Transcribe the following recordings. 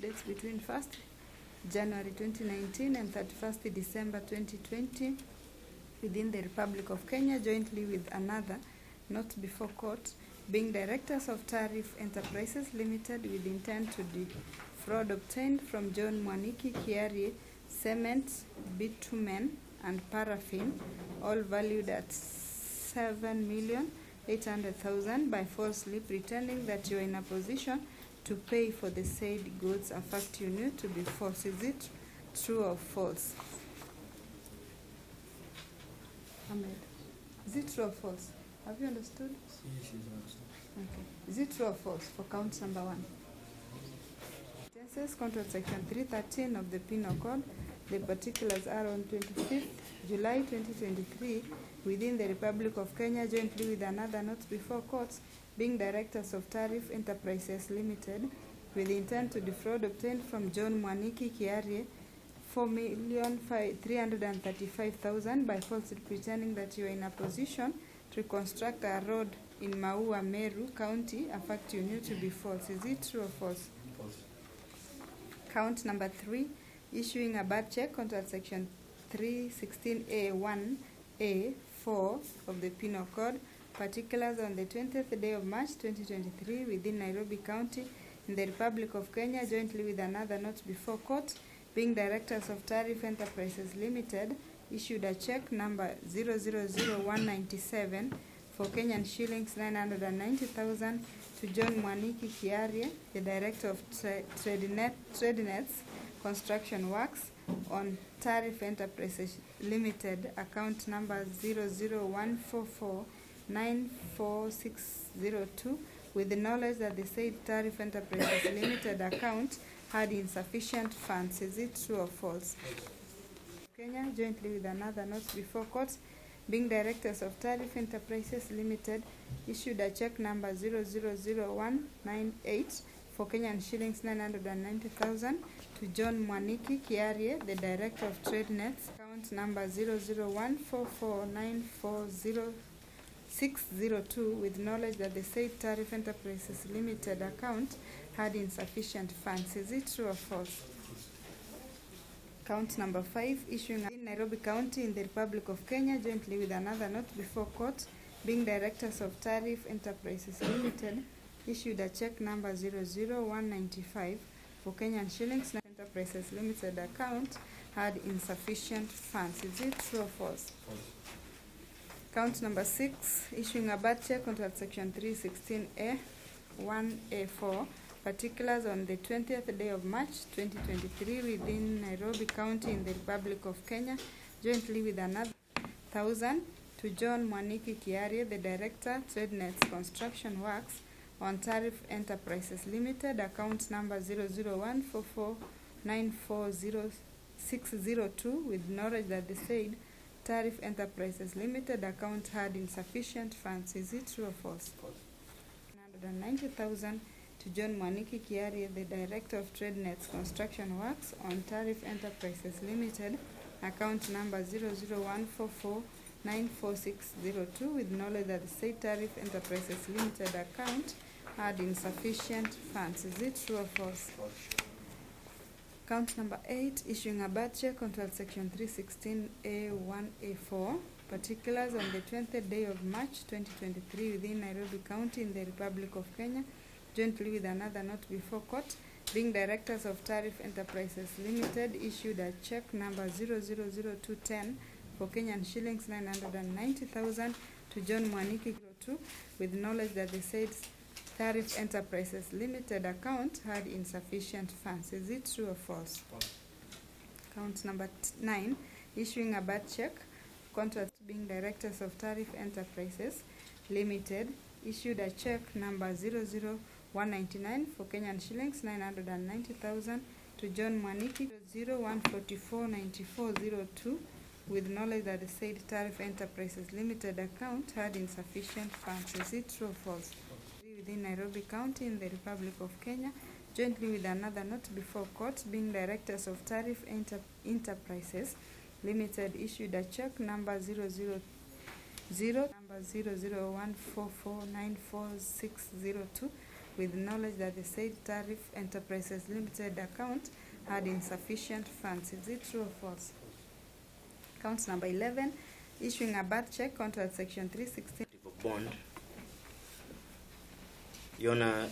dates between 1st January 2019 and 31st December 2020 within the Republic of Kenya, jointly with another not before court, being directors of Tariff Enterprises Limited with intent to defraud obtained from John Mwaniki Kiarie cement, bitumen, and paraffin, all valued at 7,800,000 by falsely pretending that you are in a position to pay for the said goods, a fact you knew to be false. Is it true or false? Ahmed, is it true or false? Have you understood? Yes, she's understood. Okay. Is it true or false for count number 1? Sentences, contract section 313 of the Penal Code. The particulars are on 25th July 2023 within the Republic of Kenya, jointly with another not before courts, being directors of Tariff Enterprises Limited with intent to defraud obtained from John Mwaniki Kiarie 4,335,000 by falsely pretending that you are in a position to construct a road in Maua, Meru County, a fact you knew to be false. Is it true or false? False. Count number 3, issuing a bad check under section 316A1A4 of the Penal Code. Particulars on the 20th day of March 2023 within Nairobi County in the Republic of Kenya, jointly with another not before court, being directors of Tariff Enterprises Limited, issued a check number 000197 for Kenyan shillings 990,000 to John Mwaniki Kiarie, the director of Tradinets Construction Works, on Tariff Enterprises Limited, account number 00144944602, with the knowledge that the said Tariff Enterprises Limited account had insufficient funds. Is it true or false? Kenya, jointly with another not before court, being directors of Tariff Enterprises Limited, issued a check number 000198 for Kenyan shillings 990,000 to John Mwaniki Kiarie, the director of Tradinets, account number 00144940602, with knowledge that the said Tariff Enterprises Limited account had insufficient funds. Is it true or false? Count number 5, issuing in Nairobi County in the Republic of Kenya, jointly with another not before court, being directors of Tariff Enterprises Limited, issued a check number 00195 for Kenyan shillings. Enterprises Limited account had insufficient funds. Is it true or false? False. Count number 6, issuing a bad check under section 316A1A4. Particulars on the 20th day of March 2023 within Nairobi County in the Republic of Kenya, jointly with another 1,000 to John Mwaniki Kiarie, the director, Tradinets Construction Works, on Tariff Enterprises Limited, account number 00144940602, with knowledge that the said Tariff Enterprises Limited account had insufficient funds. Is it true or false? False. 990,000 to John Mwaniki Kiarie, the director of Tradinets Construction Works, on Tariff Enterprises Limited, account number 00144944602, with knowledge that the said Tariff Enterprises Limited account had insufficient funds. Is it true or false? False. Count number 8, issuing a bad check under section 316A1A4. Particulars on the 20th day of March 2023 within Nairobi County in the Republic of Kenya, jointly with another not before court, being directors of Tariff Enterprises Limited, issued a check number 000210 for Kenyan shillings 990,000 to John Mwaniki 2, with knowledge that the said Tariff Enterprises Limited account had insufficient funds. Is it true or false? False. Count number 9, issuing a bad check, contract, being directors of Tariff Enterprises Limited, issued a check number 00199 for Kenyan shillings 990,000 to John Mwaniki 01449402, with knowledge that the said Tariff Enterprises Limited account had insufficient funds. Is it true or false? Within Nairobi County in the Republic of Kenya, jointly with another not before court, being directors of Tariff Enterprises Limited, issued a check number 00144944602, with knowledge that the said Tariff Enterprises Limited account had insufficient funds. Is it true or false? Count number 11, issuing a bad check under Section 316. Bond. Your Honor,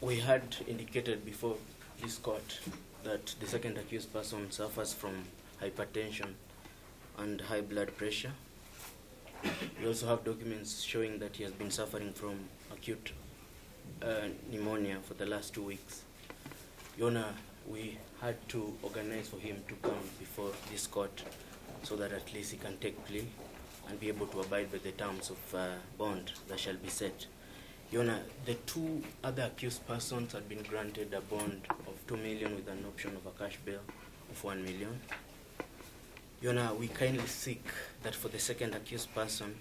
we had indicated before this court that the second accused person suffers from hypertension and high blood pressure. We also have documents showing that he has been suffering from acute pneumonia for the last 2 weeks. Your Honor, we had to organize for him to come before this court so that at least he can take plea and be able to abide by the terms of bond that shall be set. Your Honor, the 2 other accused persons had been granted a bond of 2 million with an option of a cash bail of 1 million. Your Honor, we kindly seek that for the second accused person,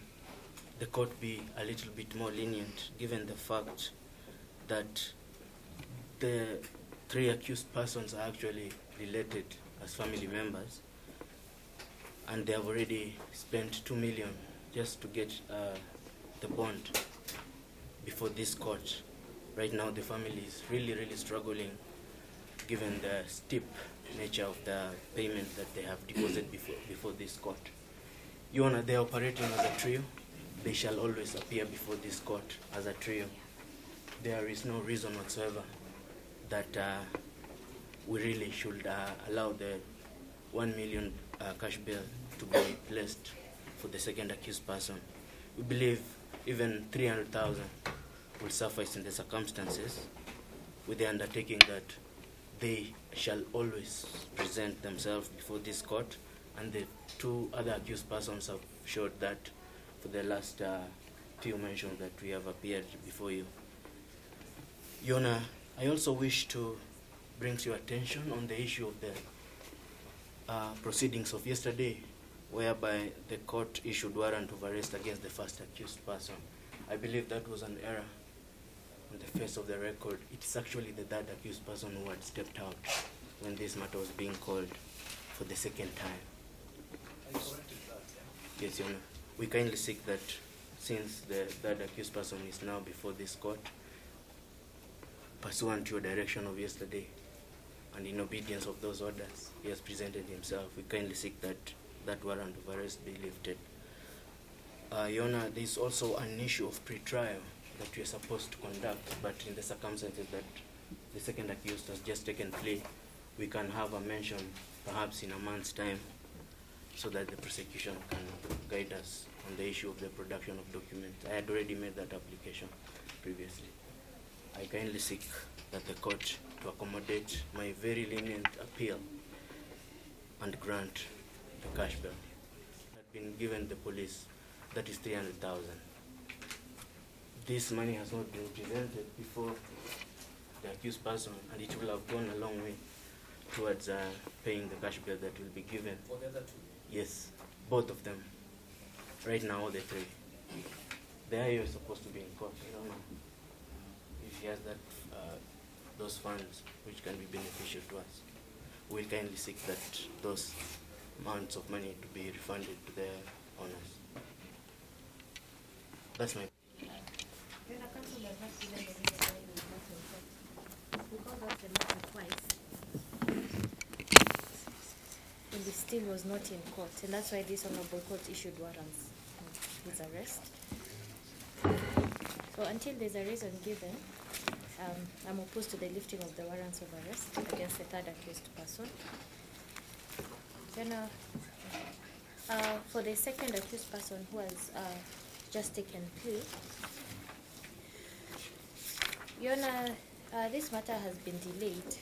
the court be a little bit more lenient, given the fact that the 3 accused persons are actually related as family members, and they have already spent 2 million just to get the bond before this court. Right now, the family is really struggling, given the steep nature of the payment that they have deposited before this court. Your Honor, they are operating as a trio. They shall always appear before this court as a trio. There is no reason whatsoever that we really should allow the 1 million cash bail to be placed for the second accused person. We believe even 300,000 will suffice in the circumstances, with the undertaking that they shall always present themselves before this court, and the 2 other accused persons have showed that for the last few mentions that we have appeared before you. Your Honor, I also wish to bring to your attention on the issue of the proceedings of yesterday, whereby the court issued warrant of arrest against the first accused person. I believe that was an error on the face of the record. It's actually the third accused person who had stepped out when this matter was being called for the second time. I corrected that, yeah? Yes, Your Honor. We kindly seek that since the third accused person is now before this court, pursuant to your direction of yesterday, and in obedience of those orders, he has presented himself. We kindly seek that that warrant of arrest be lifted. Your Honor, there is also an issue of pre-trial that we are supposed to conduct, but in the circumstances that the second accused has just taken plea, we can have a mention perhaps in a month's time, so that the prosecution can guide us on the issue of the production of documents. I had already made that application previously. I kindly seek that the court to accommodate my very lenient appeal and grant the cash bail that been given the police, that is 300,000. This money has not been presented before the accused person, and it will have gone a long way towards paying the cash bill that will be given. For the other 2? Yes, both of them. Right now, all the 3. The IO is supposed to be in court. I don't know if he has that, those funds which can be beneficial to us. We'll kindly seek that those amounts of money to be refunded to their owners. That's my. Then the council does not give them the reason why they will not report. Because of the matter twice, and he still was not in court, and that's why this honorable court issued warrants on his arrest. So until there's a reason given, I'm opposed to the lifting of the warrants of arrest against the third accused person. Then for the second accused person who has just taken plea, Your Honor, this matter has been delayed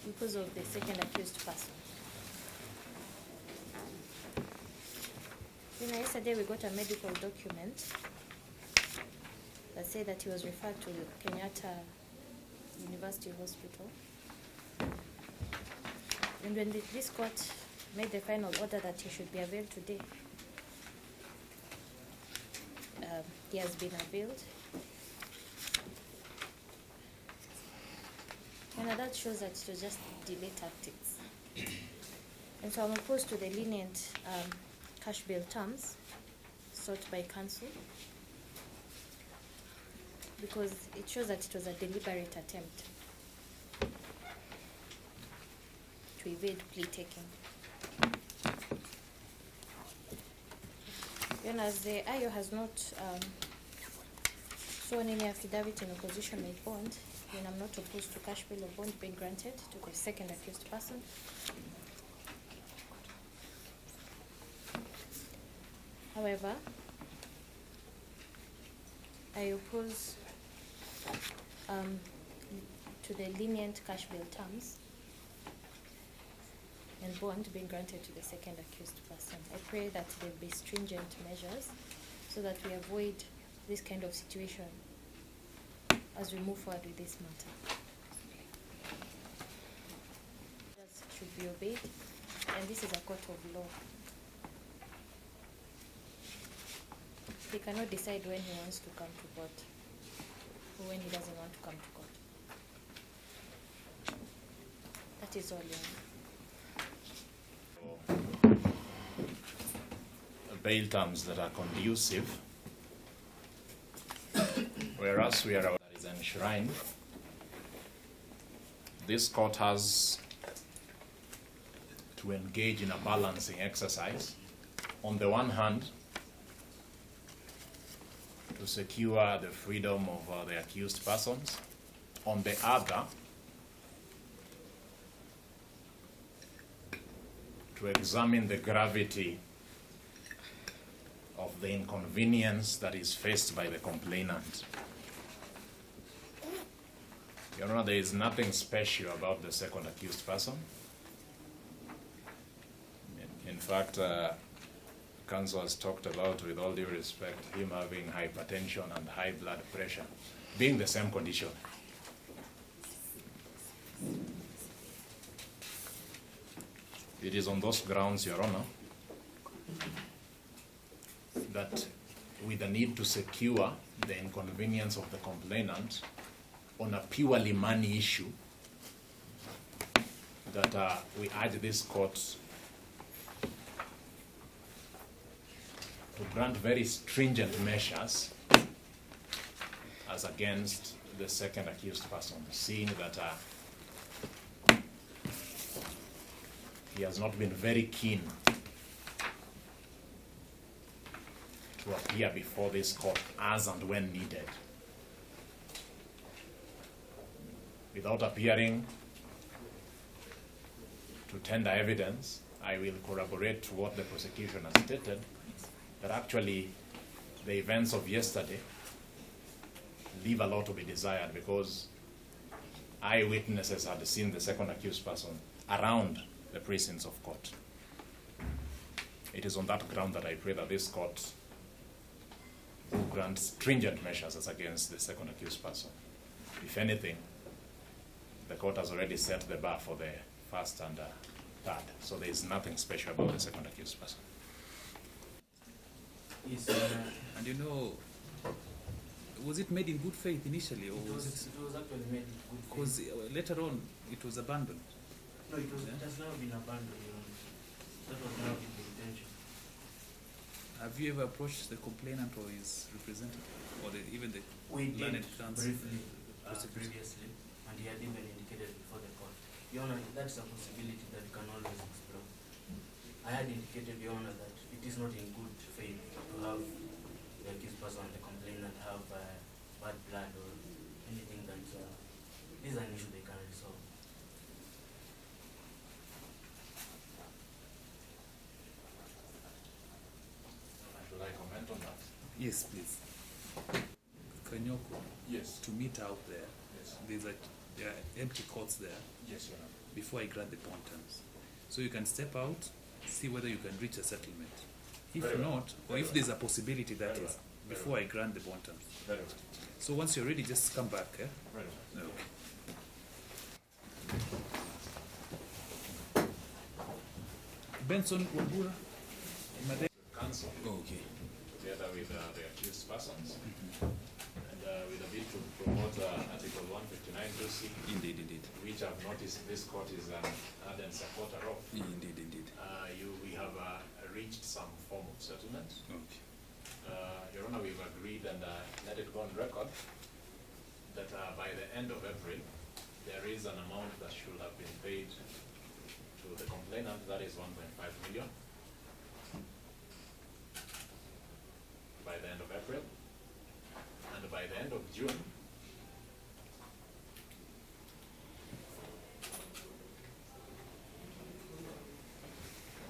because of the second accused person. You know, yesterday we got a medical document that said that he was referred to Kenyatta University Hospital. And when this court made the final order that he should be availed today, he has been availed. And that shows that it was just delay tactics. And so I'm opposed to the lenient cash bail terms sought by counsel. because it shows that it was a deliberate attempt to evade plea taking. As the IO has not sworn any affidavit in opposition with bond, then I'm not opposed to cash bail or bond being granted to the second accused person. However, I oppose to the lenient cash bail terms and bond being granted to the second accused person. I pray that there be stringent measures so that we avoid this kind of situation as we move forward with this matter. That should be obeyed, and this is a court of law. He cannot decide when he wants to come to court or when he doesn't want to come to court. That is all, Your Honor. Bail terms that are conducive, whereas we are aware that is enshrined. This court has to engage in a balancing exercise. On the one hand, to secure the freedom of the accused persons. On the other, to examine the gravity of the inconvenience that is faced by the complainant. Your Honor, there is nothing special about the second accused person. In fact, counsel has talked about, with all due respect, him having hypertension and high blood pressure, being the same condition. It is on those grounds, Your Honor, that with the need to secure the inconvenience of the complainant on a purely money issue, that we urge this court to grant very stringent measures as against the second accused person, seeing that he has not been very keen to appear before this court as and when needed. Without appearing to tender evidence, I will corroborate to what the prosecution has stated, that actually the events of yesterday leave a lot to be desired, because eyewitnesses had seen the second accused person around the precincts of court. It is on that ground that I pray that this court will grant stringent measures as against the second accused person. If anything, the court has already set the bar for the first and third, so there is nothing special about the second accused person. Yes, And you know, was it made in good faith initially, or it was actually made in good faith. because later on it was abandoned? No, it has never been abandoned. Your Honor. That was never the intention. Have you ever approached the complainant or his representative, or even the We did learned counsel? briefly prosecutor? previously, and he had even indicated before the court. Your Honor, that's a possibility that you can always explore. I had indicated, Your Honor, that it is not in good faith to have the accused person and the complainant have bad blood or anything that this is an issue they can resolve. Should I comment on that? Yes, please. Kanyoko, Yes. to meet out there, Yes. there are empty courts there Yes, Your Honor. before I grant the bond terms. So you can step out, see whether you can reach a settlement. If Very well. not, or Very if well. there's a possibility that Very is, well. Very before I grant the bond terms. Very well. So once you're ready, just come back. Eh? Very well. Okay. Benson Wabura, Madam. Counsel, Okay. together with the accused persons, and with a bid to promote Article 159(2)(c), Indeed, indeed. which I've noticed this court is an ardent supporter of. Indeed, indeed. We have reached some form of settlement. Okay. Your Honor, we've agreed, and let it go on record, that by the end of April, there is an amount that should have been paid to the complainant, that is 1.5 million. By the end of April, and by the end of June,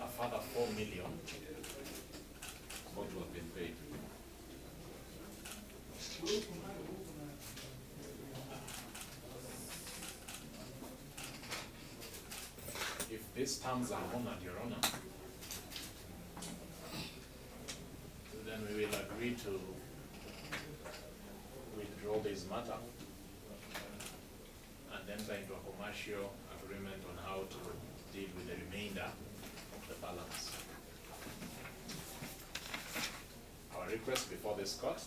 a further 4 million what will have been paid. If these terms are honored, Your Honor, then we will agree to withdraw this matter and enter into a commercial agreement on how to deal with the remainder of the balance. Our request before this court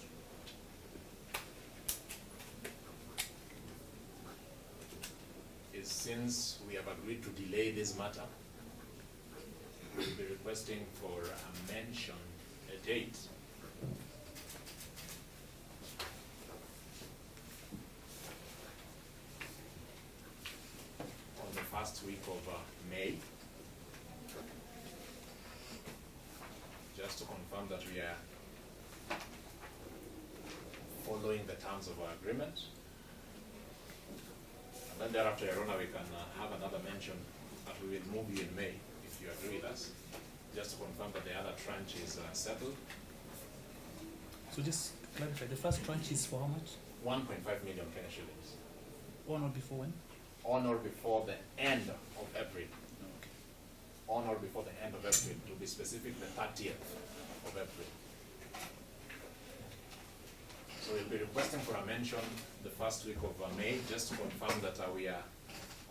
is, since we have agreed to delay this matter, we will be requesting for a mention, a date on the first week of May, just to confirm that we are following the terms of our agreement. And then thereafter, Your Honor, we can have another mention that we will move you in May, if you agree with us, just to confirm that the other tranche is settled. So just to clarify, the first tranche is for how much? 1.5 million Kenya shillings. On or before when? On or before the end of April. Okay. On or before the end of April, to be specific, the 30th of April. So we'll be requesting for a mention the first week of May, just to confirm that we are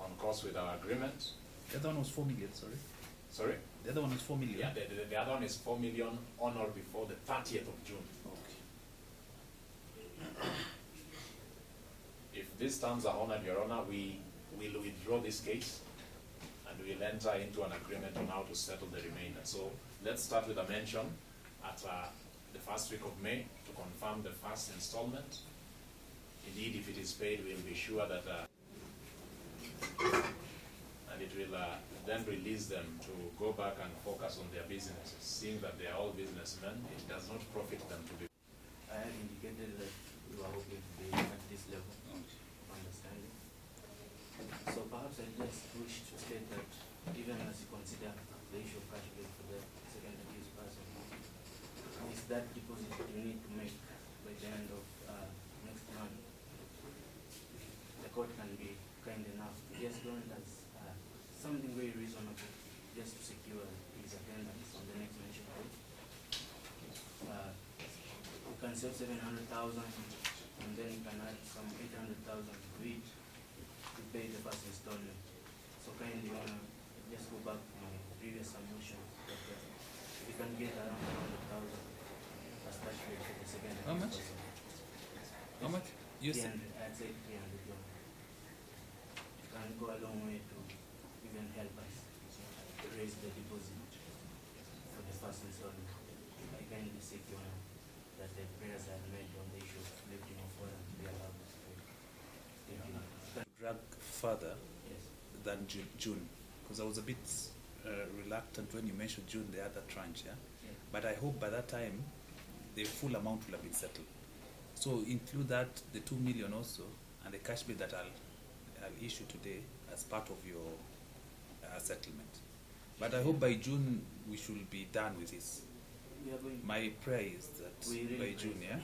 on course with our agreement. The other one was 4 million, sorry. Sorry? The other one was 4 million. Yeah, the other one is 4 million on or before the 30th of June. Okay. If these terms are honored, Your Honor, we will withdraw this case and we'll enter into an agreement on how to settle the remainder. So let's start with a mention at the first week of May to confirm the first installment. Indeed, if it is paid, we'll be sure that, and it will then release them to go back and focus on their businesses. Seeing that they are all businessmen, it does not profit them to be. I had indicated that we were hoping to be at this level of understanding. So perhaps I just wish to state that even as you consider the issue of cash flow for the second accused person, is that deposit that you need to make by the end of next month. The court can be kind enough to just grant us something very reasonable just to secure his attendance on the next mention date. You can save 700,000 and then you can add some 800,000 to it to pay the first installment. So kindly wanna just go back to my previous submission that we can get around 100,000 as cash flow for the second. How much? How much? You said 300, I'd say 300. It can go a long way to even help us to raise the deposit for the first installment. I kindly seek your honor that the prayers are made on the issue of lifting of water to be allowed to pray. Thank you. to drag further Yes. than June, because I was a bit reluctant when you mentioned June, the other tranche, yeah? Yeah. But I hope by that time, the full amount will have been settled. So include that, the 2 million also, and the cash bill that I'll issue today as part of your settlement. But I hope by June we should be done with this. We are going. My prayer is that We really by pray. June, yeah?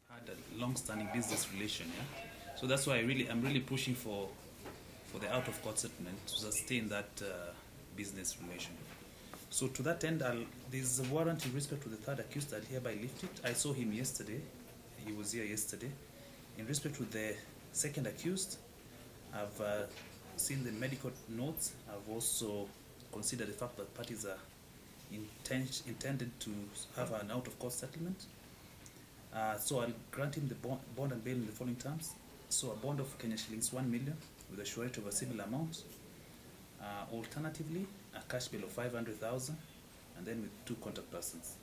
Had a long-standing business relation, yeah? So that's why I'm really pushing for the out-of-court settlement to sustain that business relation. So to that end, there's a warrant in respect to the third accused. I'll hereby lift it. I saw him yesterday. He was here yesterday. In respect to the second accused, I've seen the medical notes. I've also considered the fact that parties are intended to have an out-of-court settlement. So I'll grant him the bond and bail in the following terms. So a bond of Kenya shillings 1 million with a surety of a similar amount. Alternatively, a cash bill of 500,000 and then with 2 contact persons.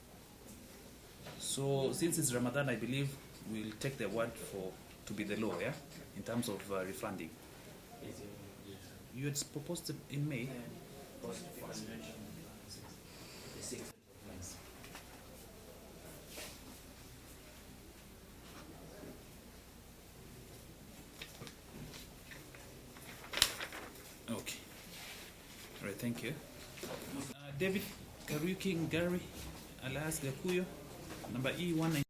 So since it's Ramadan, I believe we'll take their word to be the law, yeah, in terms of refunding. You had proposed it in May. Okay. All right, thank you. David Karuki Ngari, alias Gakuyo, number E19.